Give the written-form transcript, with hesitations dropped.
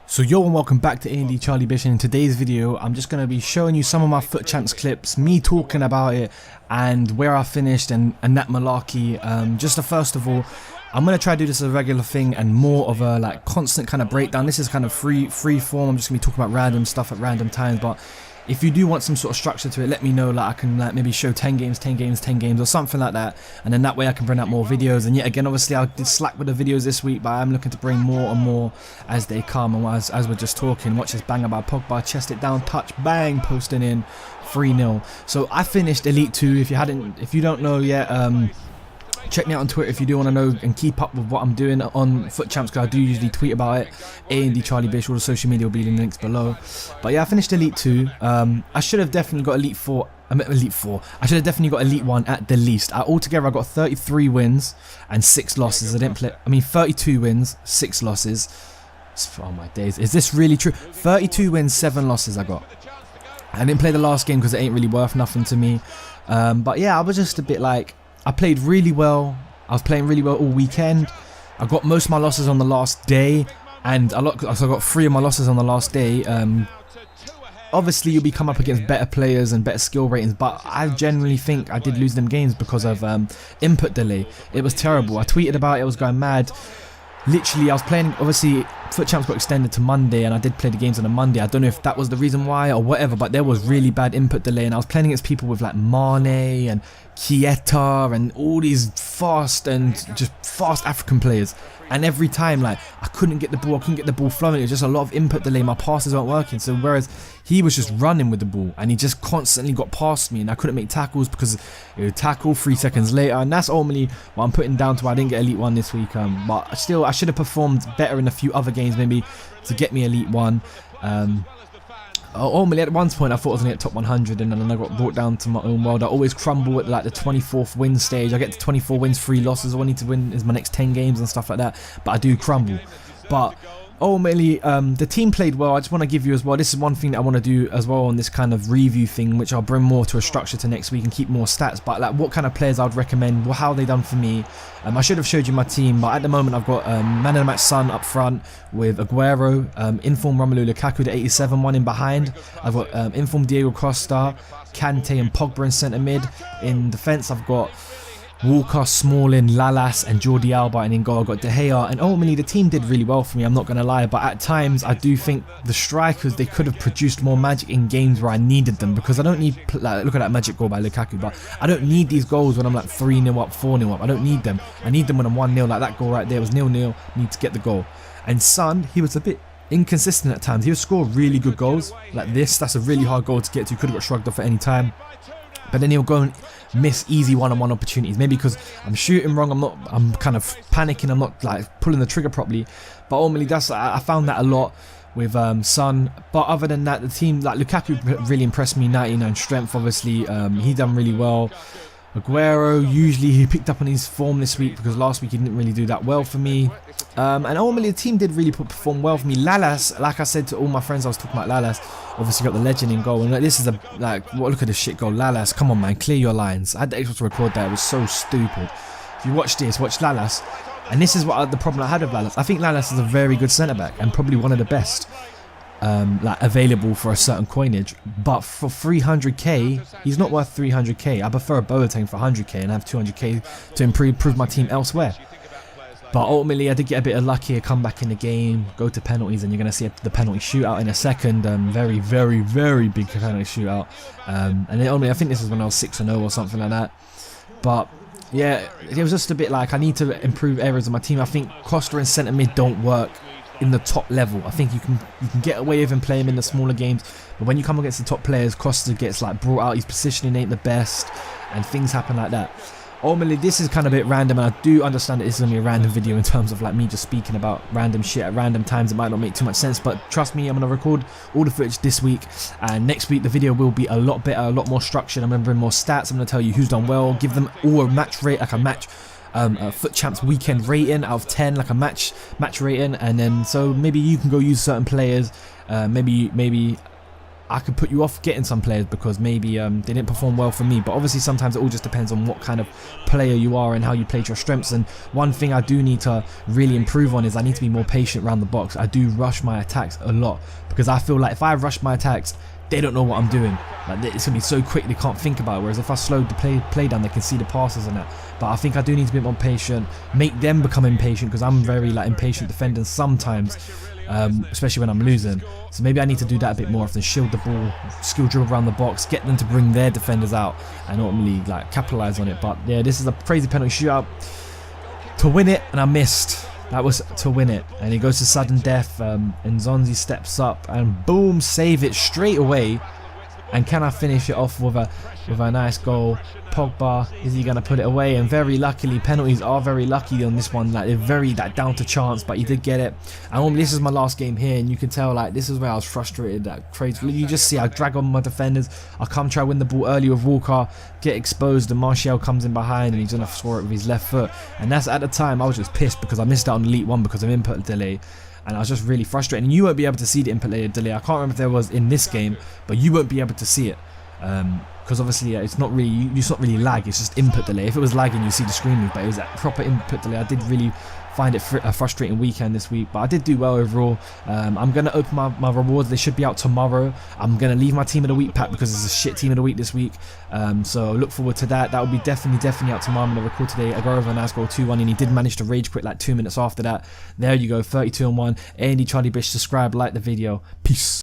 So yo, and welcome back to A&D Charlie Bish. In today's video I'm just going to be showing you some of my FUT Champs clips, me talking about it and where I finished and that malarkey. First of all, I'm going to try to do this as a regular thing and more of a like constant kind of breakdown. This is kind of free form. I'm just going to be talking about random stuff at random times, but if you do want some sort of structure to it, let me know. Like I can like maybe show 10 games or something like that, and then that way I can bring out more videos. And yet again, obviously I did slack with the videos this week, but I'm looking to bring more and more as they come. And as we're just talking, watch this banger by Pogba, chest it down, touch, bang, posting in 3-0. So I finished Elite 2. If you don't know yet, check me out on Twitter if you do want to know and keep up with what I'm doing on FUT Champs, because I do usually tweet about it. A&D Charlie Bish, all the social media will be in the links below. But yeah, I finished Elite 2. I should have definitely got Elite 4. I should have definitely got Elite 1 at the least. Altogether, I got 33 wins and 6 losses. 32 wins, 6 losses. Oh my days, is this really true? 32 wins, 7 losses I got. I didn't play the last game because it ain't really worth nothing to me. But yeah, I was just a bit like, I played really well. I was playing really well all weekend. I got most of my losses on the last day, and so I got 3 of my losses on the last day. Obviously, you'll be come up against better players and better skill ratings, but I generally think I did lose them games because of input delay. It was terrible. I tweeted about it. I was going mad. Literally, I was playing, obviously FUT Champs got extended to Monday and I did play the games on a Monday. I don't know if that was the reason why or whatever, but there was really bad input delay, and I was playing against people with like Mane and Kieta and all these fast African players, and every time like I couldn't get the ball flowing. It was just a lot of input delay, my passes weren't working. So whereas he was just running with the ball and he just constantly got past me, and I couldn't make tackles because it would tackle 3 seconds later, and that's ultimately what I'm putting down to why I didn't get Elite 1 this week. But still, I should have performed better in a few other games maybe to get me Elite 1. Ultimately, at one point I thought I was going to get top 100, and then I got brought down to my own world. I always crumble at like the 24th win stage. I get to 24 wins, 3 losses. All I need to win is my next 10 games and stuff like that, but I do crumble. But ultimately, the team played well. I just want to give you as well, this is one thing that I want to do as well on this kind of review thing, which I'll bring more to a structure to next week and keep more stats, but like what kind of players I would recommend, how they done for me. I should have showed you my team, but at the moment I've got man of the match Son up front with Aguero, inform Romelu Lukaku, the 87 one in behind. I've got inform Diego Costa, Kante and Pogba in centre mid. In defence I've got Walker, Smalling, Lalas and Jordi Alba, and in goal I've got De Gea. And ultimately the team did really well for me, I'm not going to lie, but at times I do think the strikers, they could have produced more magic in games where I needed them, because I don't need, like, look at that magic goal by Lukaku, but I don't need these goals when I'm like 3-0 up, 4-0 up. I don't need them. I need them when I'm 1-0, like that goal right there was 0-0, need to get the goal. And Son, he was a bit inconsistent at times. He would score really good goals like this. That's a really hard goal to get to, could have got shrugged off at any time. But then he'll go and miss easy one-on-one opportunities. Maybe because I'm shooting wrong, I'm kind of panicking, I'm not like pulling the trigger properly. But ultimately, I found that a lot with Son. But other than that, the team, like Lukaku really impressed me. 99 strength, obviously. He done really well. Aguero, usually he picked up on his form this week because last week he didn't really do that well for me. And ultimately the team did really perform well for me. Lalas, like I said to all my friends, I was talking about Lalas, obviously got the legend in goal, and this is look at this shit goal. Lalas, come on man, clear your lines. I had the Xbox to record that, it was so stupid. If you watch this, watch Lalas, and this is what the problem I had with Lalas. I think Lalas is a very good centre back and probably one of the best like available for a certain coinage, but for 300k he's not worth 300k. I prefer a Boateng for 100k and have 200k to improve my team elsewhere. But ultimately I did get a bit of lucky, a comeback in the game, go to penalties, and you're going to see the penalty shootout in a second. Very big penalty shootout, and then ultimately I think this was when I was 6-0 or something like that. But yeah, it was just a bit like I need to improve areas of my team. I think Costa and centre mid don't work in the top level. I think you can get away with him playing him in the smaller games, but when you come against the top players, Costa gets like brought out, his positioning ain't the best, and things happen like that. Ultimately, this is kind of a bit random, and I do understand that this is going to be a random video in terms of like me just speaking about random shit at random times. It might not make too much sense, but trust me, I'm going to record all the footage this week, and next week the video will be a lot better, a lot more structured. I'm going to bring more stats, I'm going to tell you who's done well, give them all a match rate, like a match FUT Champs weekend rating out of 10, like a match rating, and then so maybe you can go use certain players, maybe I could put you off getting some players because maybe they didn't perform well for me. But obviously sometimes it all just depends on what kind of player you are and how you play to your strengths. And one thing I do need to really improve on is I need to be more patient around the box. I do rush my attacks a lot because I feel like if I rush my attacks, they don't know what I'm doing. Like, it's gonna be so quick they can't think about it. Whereas if I slow the play down, they can see the passes and that. But I think I do need to be a bit more patient, make them become impatient because I'm very like impatient defending sometimes, especially when I'm losing. So maybe I need to do that a bit more often. Shield the ball, skill dribble around the box, get them to bring their defenders out, and ultimately like capitalize on it. But yeah, this is a crazy penalty shootout to win it, and I missed. That was to win it, and he goes to sudden death, and Zonzi steps up and boom, save it straight away. And can I finish it off with a nice goal? Pogba, is he gonna put it away? And very luckily, penalties are very lucky on this one. Like, they're very down to chance, but he did get it. And this is my last game here, and you can tell like this is where I was frustrated. That crazy. You just see I drag on my defenders. I come try win the ball early with Walker, get exposed, and Martial comes in behind, and he's gonna score it with his left foot. And that's at the time I was just pissed because I missed out on Elite 1 because of input delay. And I was just really frustrated. And you won't be able to see the input delay. I can't remember if there was in this game, but you won't be able to see it because obviously it's not really lag. It's just input delay. If it was lagging, you see the screen move, but it was that proper input delay. I did really find it a frustrating weekend this week, but I did do well overall. I'm gonna open my rewards. They should be out tomorrow. I'm gonna leave my team of the week pack because it's a shit team of the week this week. So look forward to that. That will be definitely out tomorrow. I'm gonna record today. I go over a nice goal 2-1, and he did manage to rage quit like 2 minutes after that. There you go, 32-1. Andy Charlie Bish, subscribe, like the video. Peace.